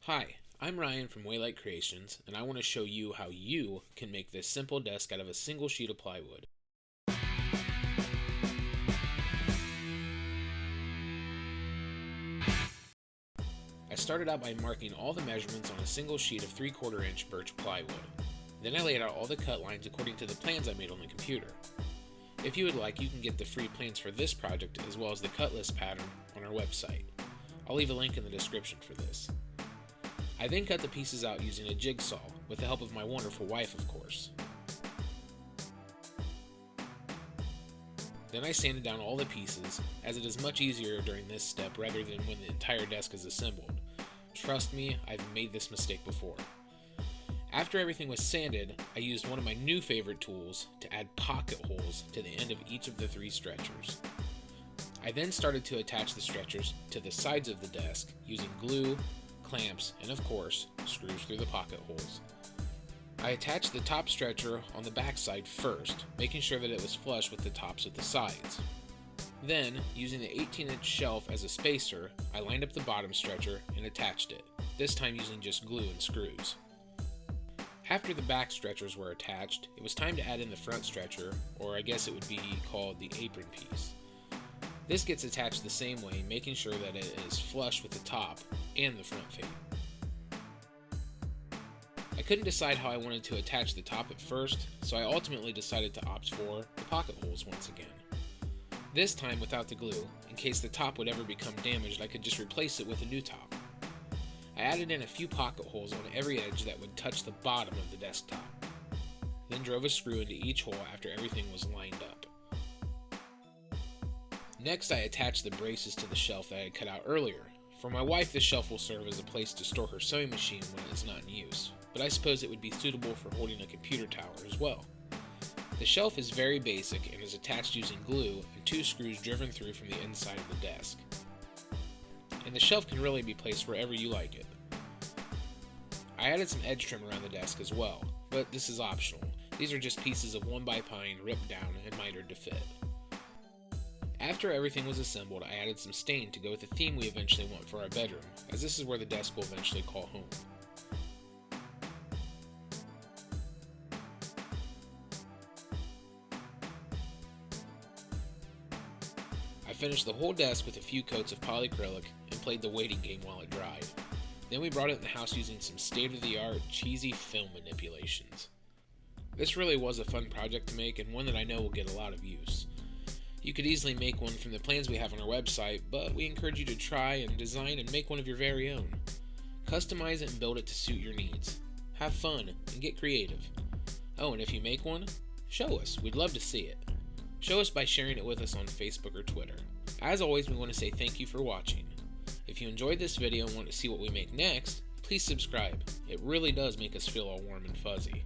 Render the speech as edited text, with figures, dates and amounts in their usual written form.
Hi, I'm Ryan from Waylight Creations, and I want to show you how you can make this simple desk out of a single sheet of plywood. I started out by marking all the measurements on a single sheet of 3/4 inch birch plywood. Then I laid out all the cut lines according to the plans I made on the computer. If you would like, you can get the free plans for this project as well as the cut list pattern on our website. I'll leave a link in the description for this. I then cut the pieces out using a jigsaw, with the help of my wonderful wife, of course. Then I sanded down all the pieces, as it is much easier during this step rather than when the entire desk is assembled. Trust me, I've made this mistake before. After everything was sanded, I used one of my new favorite tools to add pocket holes to the end of each of the 3 stretchers. I then started to attach the stretchers to the sides of the desk using glue, clamps, and of course, screws through the pocket holes. I attached the top stretcher on the back side first, making sure that it was flush with the tops of the sides. Then, using the 18-inch shelf as a spacer, I lined up the bottom stretcher and attached it, this time using just glue and screws. After the back stretchers were attached, it was time to add in the front stretcher, or I guess it would be called the apron piece. This gets attached the same way, making sure that it is flush with the top and the front feet. I couldn't decide how I wanted to attach the top at first, so I ultimately decided to opt for the pocket holes once again. This time without the glue, in case the top would ever become damaged, I could just replace it with a new top. I added in a few pocket holes on every edge that would touch the bottom of the desktop, then drove a screw into each hole after everything was lined up. Next, I attached the braces to the shelf that I had cut out earlier. For my wife, this shelf will serve as a place to store her sewing machine when it is not in use, but I suppose it would be suitable for holding a computer tower as well. The shelf is very basic and is attached using glue and 2 screws driven through from the inside of the desk. And the shelf can really be placed wherever you like it. I added some edge trim around the desk as well, but this is optional. These are just pieces of 1x pine ripped down and mitered to fit. After everything was assembled, I added some stain to go with the theme we eventually want for our bedroom, as this is where the desk will eventually call home. I finished the whole desk with a few coats of polyacrylic and played the waiting game while it dried. Then we brought it in the house using some state-of-the-art cheesy film manipulations. This really was a fun project to make and one that I know will get a lot of use. You could easily make one from the plans we have on our website, but we encourage you to try and design and make one of your very own. Customize it and build it to suit your needs. Have fun and get creative. Oh, and if you make one, show us. We'd love to see it. Show us by sharing it with us on Facebook or Twitter. As always, we want to say thank you for watching. If you enjoyed this video and want to see what we make next, please subscribe. It really does make us feel all warm and fuzzy.